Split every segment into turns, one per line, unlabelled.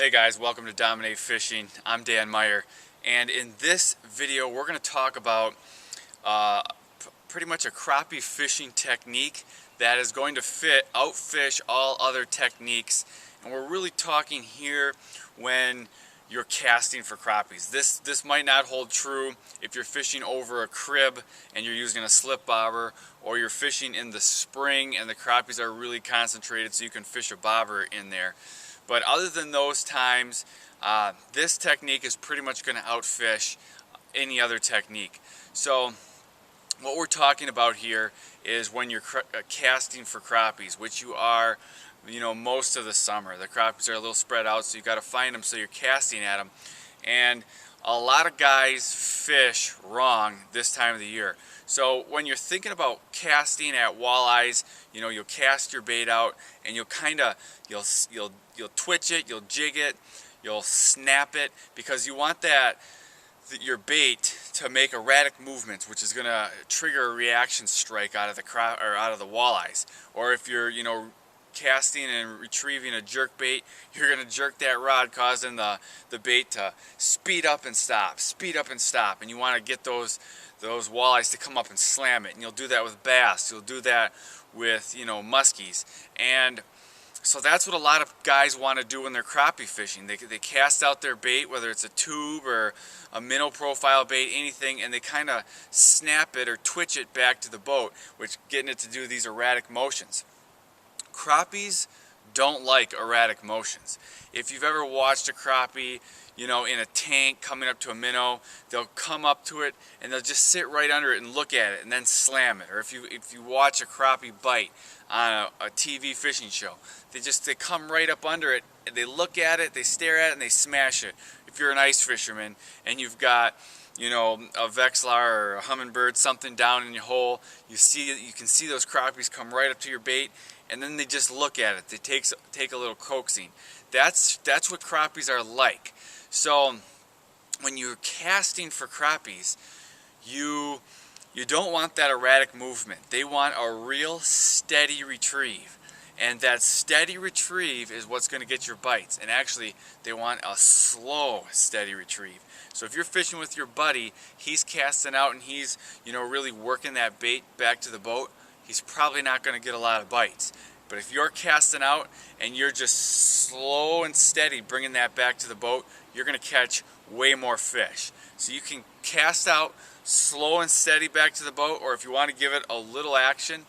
Hey guys, welcome to Dominate Fishing. I'm Dan Meyer, and in this video we're going to talk about pretty much a crappie fishing technique that is going to outfish all other techniques. And we're really talking here when you're casting for crappies. This might not hold true if you're fishing over a crib and you're using a slip bobber, or you're fishing in the spring and the crappies are really concentrated so you can fish a bobber in there. But other than those times, this technique is pretty much going to outfish any other technique. So what we're talking about here is when you're casting for crappies, which you are, most of the summer. The crappies are a little spread out, so you got to find them, so you're casting at them. And a lot of guys fish wrong this time of the year. So when you're thinking about casting at walleyes, you'll cast your bait out and you'll you'll twitch it, you'll jig it, you'll snap it, because you want your bait to make erratic movements, which is going to trigger a reaction strike out of the walleyes. Or if you're casting and retrieving a jerk bait, you're going to jerk that rod, causing the bait to speed up and stop, and you want to get those walleyes to come up and slam it. And you'll do that with bass, you'll do that with muskies. And so that's what a lot of guys want to do when they're crappie fishing. They cast out their bait, whether it's a tube or a minnow profile bait, anything, and they kind of snap it or twitch it back to the boat, which getting it to do these erratic motions. Crappies don't like erratic motions. If you've ever watched a crappie, in a tank coming up to a minnow, they'll come up to it and they'll just sit right under it and look at it and then slam it. Or if you watch a crappie bite on a TV fishing show, they come right up under it, they look at it, they stare at it, and they smash it. If you're an ice fisherman and you've got a Vexlar or a hummingbird, something down in your hole, you can see those crappies come right up to your bait, and then they just look at it. They take a little coaxing. That's what crappies are like. So when you're casting for crappies, you don't want that erratic movement. They want a real steady retrieve. And that steady retrieve is what's going to get your bites. And actually, they want a slow, steady retrieve. So if you're fishing with your buddy, he's casting out and he's, really working that bait back to the boat, he's probably not going to get a lot of bites. But if you're casting out and you're just slow and steady bringing that back to the boat, you're going to catch way more fish. So you can cast out slow and steady back to the boat, or if you want to give it a little action,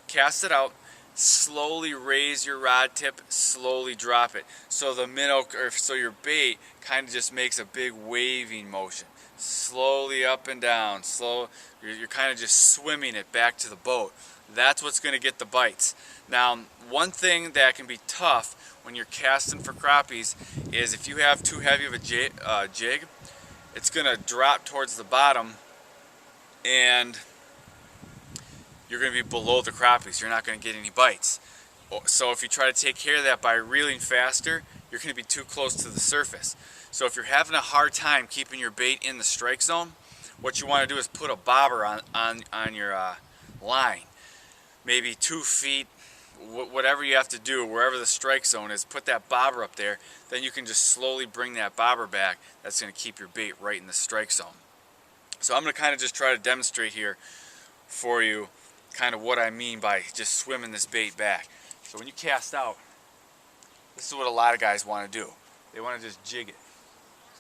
cast it out, slowly raise your rod tip, slowly drop it. So the minnow, so your bait kind of just makes a big waving motion. Slowly up and down, you're kind of just swimming it back to the boat. That's what's going to get the bites. Now, one thing that can be tough when you're casting for crappies is if you have too heavy of a jig, it's going to drop towards the bottom and you're going to be below the crappies. You're not going to get any bites. So if you try to take care of that by reeling faster, you're going to be too close to the surface. So if you're having a hard time keeping your bait in the strike zone, what you want to do is put a bobber on your line. Maybe 2 feet, whatever you have to do, wherever the strike zone is, put that bobber up there. Then you can just slowly bring that bobber back. That's going to keep your bait right in the strike zone. So I'm going to kind of just try to demonstrate here for you kind of what I mean by just swimming this bait back. So when you cast out, this is what a lot of guys want to do. They want to just jig it,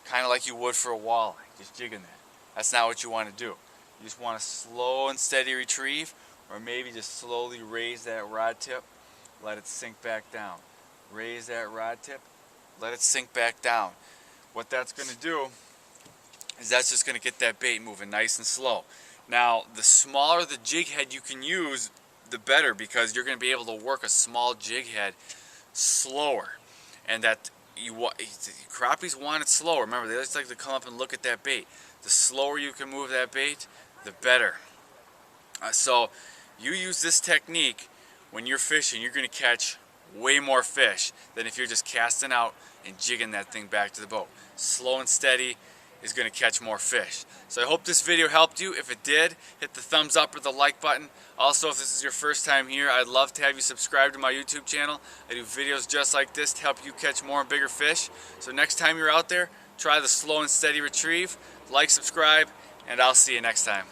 kind of like you would for a walleye, just jigging that. That's not what you want to do. You just want a slow and steady retrieve, or maybe just slowly raise that rod tip, let it sink back down. Raise that rod tip, let it sink back down. What that's going to do is that's just going to get that bait moving nice and slow. Now, the smaller the jig head you can use, the better, because you're going to be able to work a small jig head slower. And that crappies want it slower. Remember, they just like to come up and look at that bait. The slower you can move that bait, the better. So you use this technique when you're fishing, you're going to catch way more fish than if you're just casting out and jigging that thing back to the boat. Slow and steady, is going to catch more fish. So I hope this video helped you. If it did, hit the thumbs up or the like button. Also, if this is your first time here, I'd love to have you subscribe to my YouTube channel. I do videos just like this to help you catch more and bigger fish. So next time you're out there, try the slow and steady retrieve. Like, subscribe, and I'll see you next time.